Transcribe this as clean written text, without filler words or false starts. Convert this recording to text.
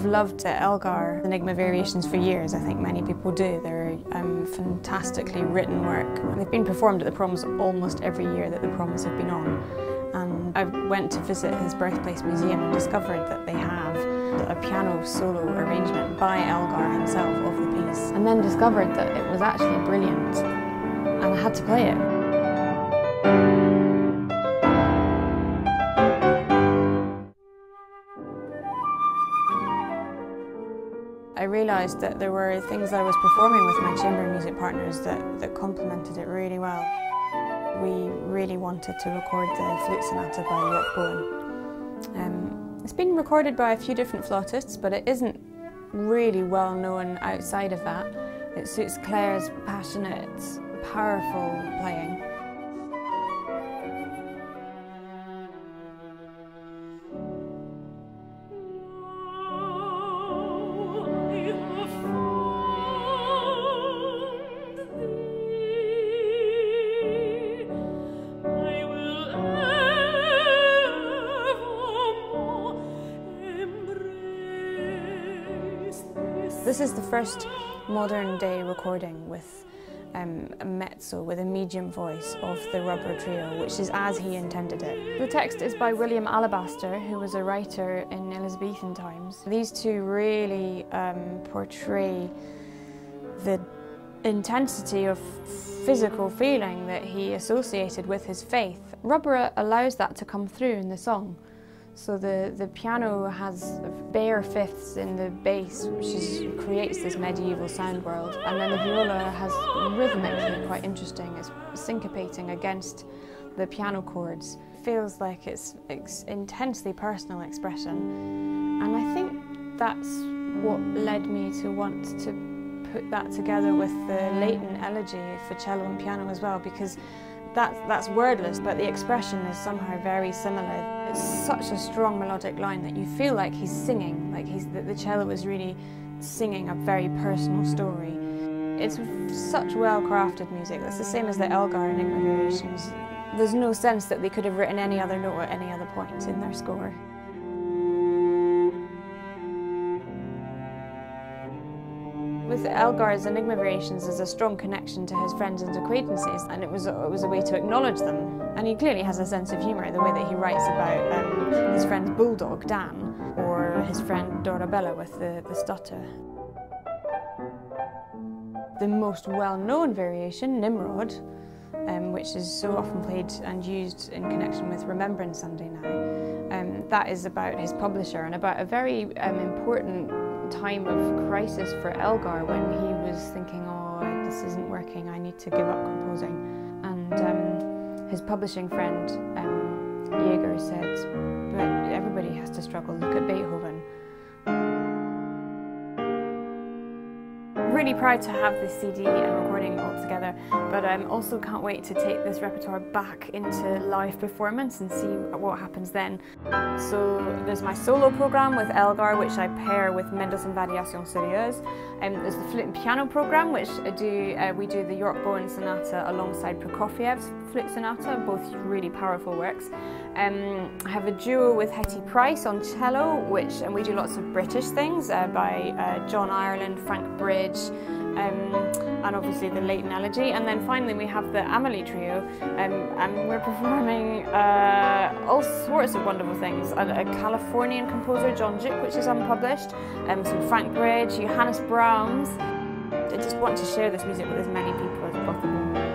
loved Elgar Enigma Variations for years. I think many people do. They're fantastically written work. They've been performed at the proms almost every year that the proms have been on. And I went to visit his birthplace museum and discovered that they have a piano solo arrangement by Elgar himself of the piece. And then discovered that it was actually brilliant and I had to play it. I realised that there were things I was performing with my chamber music partners that complemented it really well. We really wanted to record the flute sonata by York Bowen. It's been recorded by a few different flautists, but it isn't really well known outside of that. It suits Claire's passionate, powerful playing. This is the first modern day recording with a mezzo, with a medium voice of the rubber trio, which is as he intended it. The text is by William Alabaster, who was a writer in Elizabethan times. These two really portray the intensity of physical feeling that he associated with his faith. Rubber allows that to come through in the song. So the piano has bare fifths in the bass, which creates this medieval sound world, and then the viola has rhythmically quite interesting. It's syncopating against the piano chords. It feels like it's intensely personal expression, and I think that's what led me to want to put that together with the Leighton Elegy for cello and piano as well, because that's wordless, but the expression is somehow very similar. It's such a strong melodic line that you feel like he's singing, like the cello is really singing a very personal story. It's such well-crafted music. That's the same as the Elgar Enigma Variations. There's no sense that they could have written any other note at any other point in their score. With Elgar's Enigma Variations, there's a strong connection to his friends and acquaintances, and it was a way to acknowledge them. And he clearly has a sense of humour, the way that he writes about his friend's bulldog, Dan, or his friend Dorabella with the stutter. The most well-known variation, Nimrod, which is so often played and used in connection with Remembrance Sunday now, that is about his publisher and about a very important time of crisis for Elgar when he was thinking, oh, this isn't working, I need to give up composing. And his publishing friend, Jaeger, said, but everybody has to struggle, look at Beethoven. Really proud to have this CD and recording all together, but I also can't wait to take this repertoire back into live performance and see what happens then. So there's my solo program with Elgar, which I pair with Mendelssohn Variations Sérieuses. There's the flute and piano program, which we do the York Bowen Sonata alongside Prokofiev's flute sonata, both really powerful works. I have a duo with Hetti Price on cello, and we do lots of British things by John Ireland, Frank Bridge, and obviously the Leighton Elegy. And then finally we have the Amelie Trio, and we're performing all sorts of wonderful things. A Californian composer, John Duke, which is unpublished, some Frank Bridge, Johannes Brahms. I just want to share this music with as many people as possible.